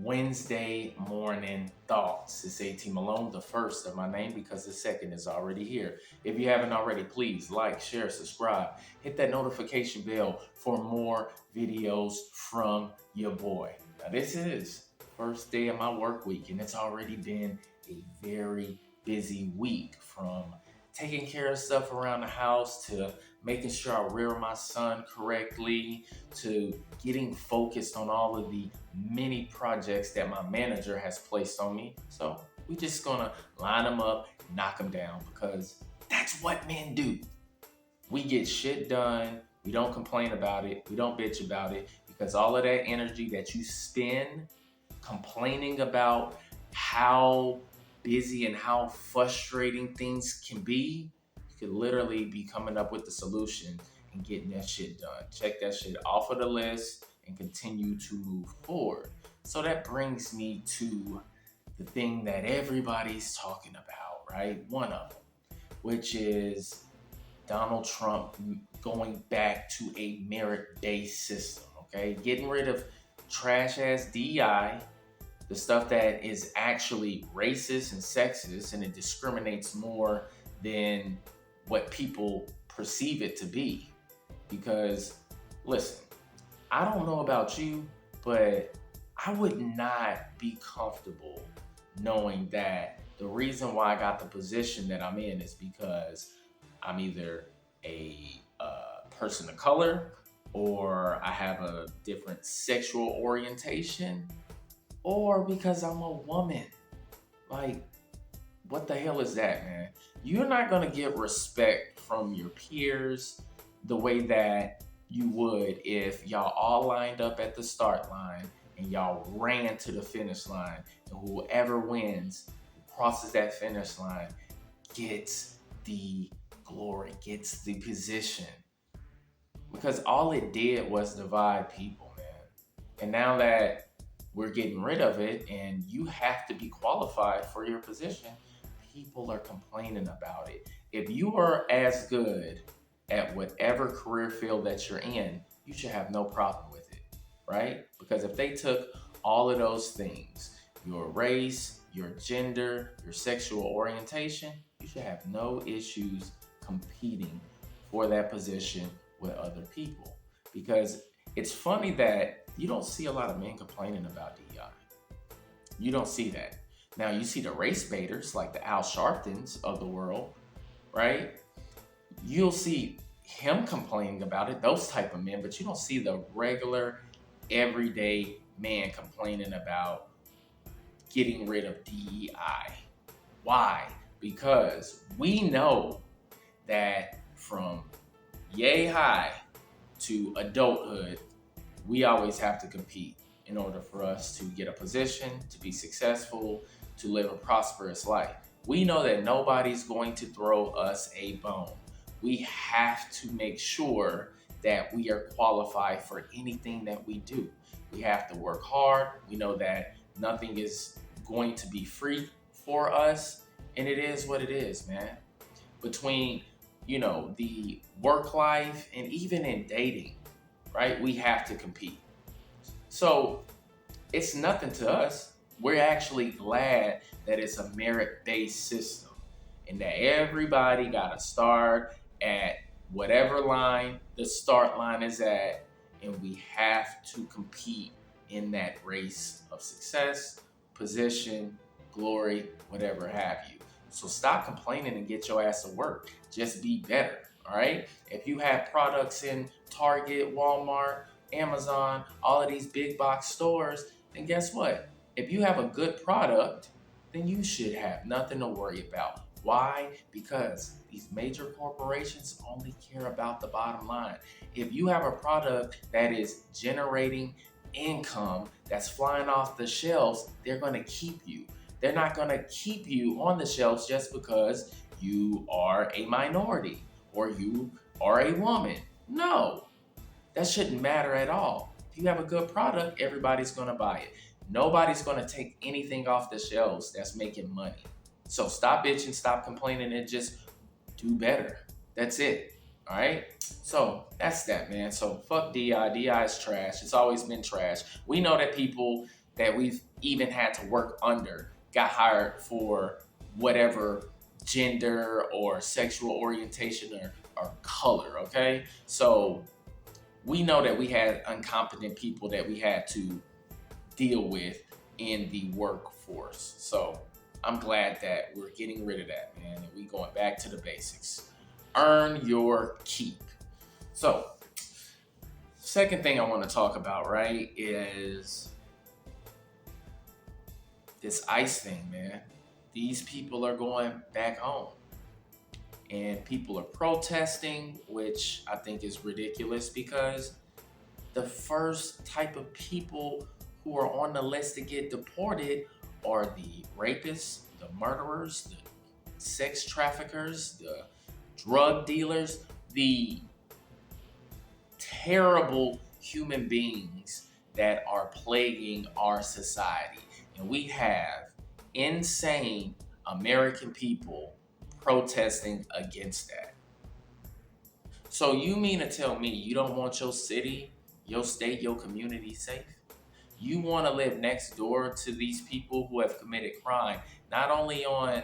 Wednesday morning thoughts. It's AT Malone, the first of my name because the second is already here. If you haven't already, please like, share, subscribe, hit that notification bell for more videos from your boy. Now, this is the first day of my work week, and it's already been a very busy week, from taking care of stuff around the house to making sure I rear my son correctly to getting focused on all of the many projects that my manager has placed on me. So we just gonna line them up, knock them down, because that's what men do. We get shit done. We don't complain about it. We don't bitch about it, because all of that energy that you spend complaining about how busy and how frustrating things can be, you could literally be coming up with the solution and getting that shit done. Check that shit off of the list and continue to move forward. So that brings me to the thing that everybody's talking about, right? One of them, which is Donald Trump going back to a merit-based system, okay? Getting rid of trash-ass DEI, the stuff that is actually racist and sexist, and it discriminates more than what people perceive it to be. Because, listen, I don't know about you, but I would not be comfortable knowing that the reason why I got the position that I'm in is because I'm either a person of color, or I have a different sexual orientation, or because I'm a woman. Like, what the hell is that, man? You're not gonna get respect from your peers the way that you would if y'all all lined up at the start line and y'all ran to the finish line, and whoever wins, who crosses that finish line, gets the glory, gets the position. Because all it did was divide people, man. And now that we're getting rid of it and you have to be qualified for your position, people are complaining about it. If you are as good at whatever career field that you're in, you should have no problem with it, right? Because if they took all of those things, your race, your gender, your sexual orientation, you should have no issues competing for that position with other people. Because it's funny that you don't see a lot of men complaining about DEI. You don't see that. Now, you see the race baiters like the Al Sharptons of the world, right? You'll see him complaining about it, those type of men, but you don't see the regular, everyday man complaining about getting rid of DEI. Why? Because we know that from yay high to adulthood, we always have to compete in order for us to get a position, to be successful, to live a prosperous life. We know that nobody's going to throw us a bone. We have to make sure that we are qualified for anything that we do. We have to work hard. We know that nothing is going to be free for us, and it is what it is, man. Between, the work life and even in dating, right? We have to compete. So it's nothing to us. We're actually glad that it's a merit-based system and that everybody got to start at whatever line the start line is at, and we have to compete in that race of success, position, glory, whatever have you. So stop complaining and get your ass to work. Just be better, all right? If you have products in Target, Walmart, Amazon, all of these big box stores, then guess what? If you have a good product, then you should have nothing to worry about. Why? Because these major corporations only care about the bottom line. If you have a product that is generating income, that's flying off the shelves, they're going to keep you. They're not going to keep you on the shelves just because you are a minority or you are a woman. No, that shouldn't matter at all. If you have a good product, everybody's going to buy it. Nobody's going to take anything off the shelves that's making money. So stop bitching, stop complaining, and just do better. That's it. All right? So that's that, man. So fuck DI. DI is trash. It's always been trash. We know that people that we've even had to work under got hired for whatever gender or sexual orientation or color, okay? So we know that we had incompetent people that we had to deal with in the workforce. So I'm glad that we're getting rid of that, man, and we going back to the basics. Earn your keep. So, second thing I want to talk about, right, is this ICE thing, man. These people are going back home. And people are protesting, which I think is ridiculous because the first type of people who are on the list to get deported are the rapists, the murderers, the sex traffickers, the drug dealers, the terrible human beings that are plaguing our society. And we have insane American people protesting against that. So you mean to tell me you don't want your city, your state, your community safe? You want to live next door to these people who have committed crime, not only on,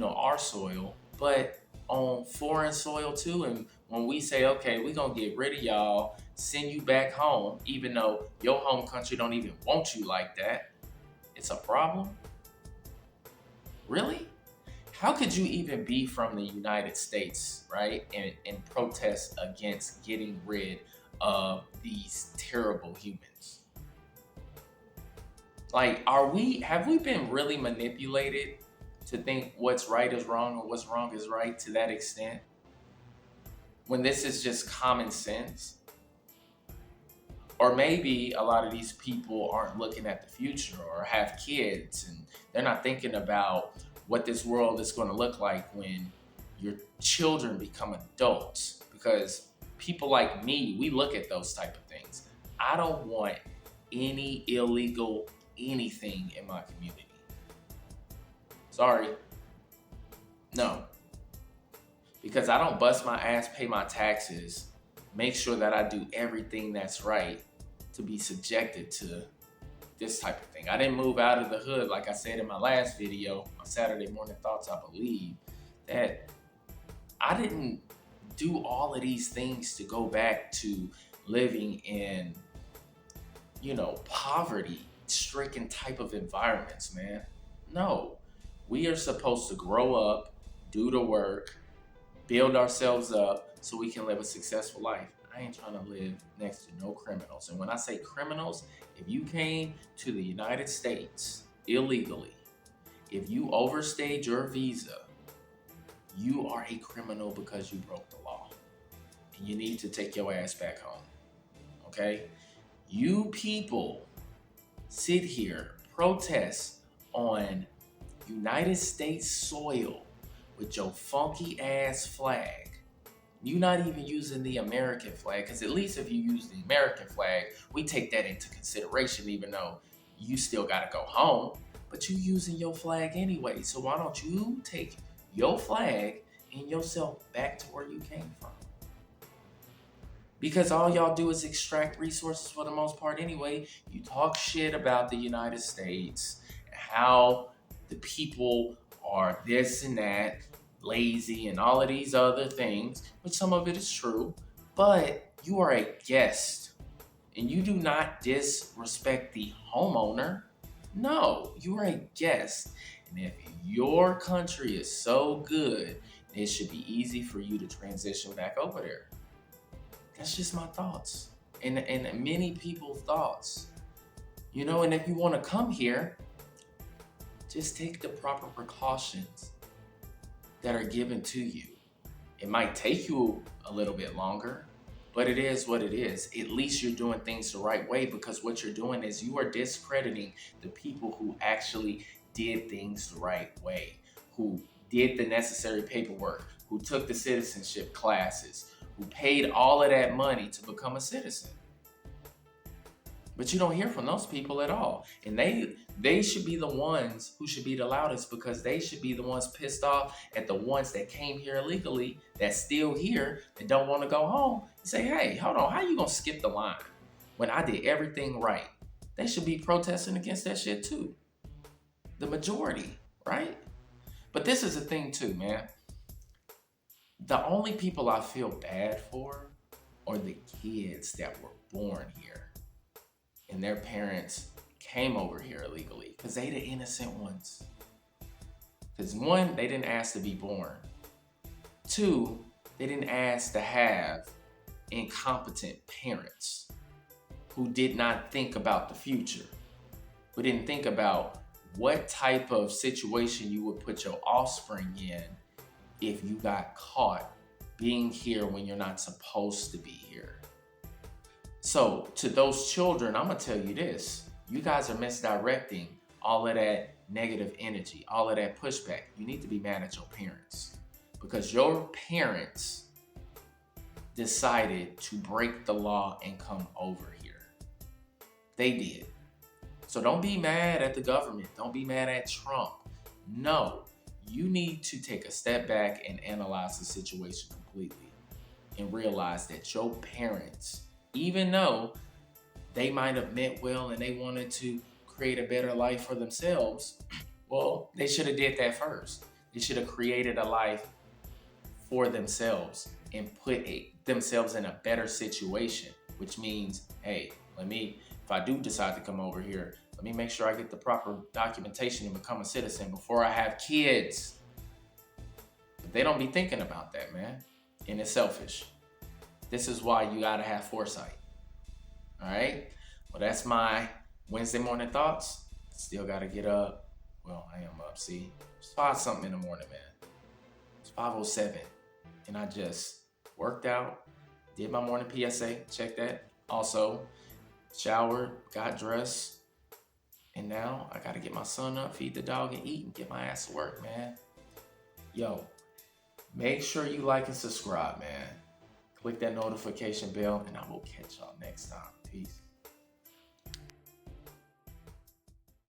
our soil, but on foreign soil too. And when we say, okay, we're going to get rid of y'all, send you back home, even though your home country don't even want you like that, it's a problem? Really? How could you even be from the United States, right, and protest against getting rid of these terrible humans? Like, have we been really manipulated to think what's right is wrong or what's wrong is right to that extent? When this is just common sense? Or maybe a lot of these people aren't looking at the future or have kids and they're not thinking about what this world is going to look like when your children become adults. Because people like me, we look at those type of things. I don't want any illegal anything in my community. Sorry. No. Because I don't bust my ass, pay my taxes, make sure that I do everything that's right to be subjected to this type of thing. I didn't move out of the hood, like I said in my last video, my Saturday morning thoughts, I believe, that I didn't do all of these things to go back to living in, poverty-stricken type of environments, man. No, we are supposed to grow up, do the work, build ourselves up so we can live a successful life. I ain't trying to live next to no criminals. And when I say criminals, if you came to the United States illegally, if you overstayed your visa, you are a criminal because you broke the law. And you need to take your ass back home. Okay? You people sit here, protest on United States soil with your funky ass flag. You're not even using the American flag, because at least if you use the American flag, we take that into consideration, even though you still got to go home. But you using your flag anyway, so why don't you take your flag and yourself back to where you came from? Because all y'all do is extract resources for the most part anyway. You talk shit about the United States, how the people are this and that, lazy and all of these other things, which some of it is true, but you are a guest and you do not disrespect the homeowner. No, you are a guest. And if your country is so good, it should be easy for you to transition back over there. That's just my thoughts and many people's thoughts. And if you want to come here, just take the proper precautions that are given to you. It might take you a little bit longer, but it is what it is. At least you're doing things the right way, because what you're doing is you are discrediting the people who actually did things the right way, who did the necessary paperwork, who took the citizenship classes, who paid all of that money to become a citizen. But you don't hear from those people at all. And they should be the ones who should be the loudest, because they should be the ones pissed off at the ones that came here illegally, that's still here, that don't want to go home. And say, hey, hold on, how you going to skip the line when I did everything right? they should be protesting against that shit too. The majority, right? But this is the thing too, man. The only people I feel bad for are the kids that were born here and their parents came over here illegally because they the innocent ones. Because one, they didn't ask to be born. Two, they didn't ask to have incompetent parents who did not think about the future, who didn't think about what type of situation you would put your offspring in if you got caught being here when you're not supposed to be here. So to those children, I'm gonna tell you this: you guys are misdirecting all of that negative energy, all of that pushback. You need to be mad at your parents because your parents decided to break the law and come over here. They did. So don't be mad at the government. Don't be mad at Trump. No, you need to take a step back and analyze the situation completely and realize that your parents, even though they might have meant well and they wanted to create a better life for themselves, well, they should have did that first. They should have created a life for themselves and put themselves in a better situation, which means, hey, if I do decide to come over here, let me make sure I get the proper documentation and become a citizen before I have kids. But they don't be thinking about that, man. And it's selfish. This is why you gotta have foresight. All right? Well, that's my Wednesday morning thoughts. Still gotta get up. Well, I am up, see? It's 5 something in the morning, man. It's 5:07. And I just worked out, did my morning PSA, check that. Also, showered, got dressed, and now I gotta get my son up, feed the dog, and eat, and get my ass to work, man. Yo, make sure you like and subscribe, man. Click that notification bell, and I will catch y'all next time. Peace.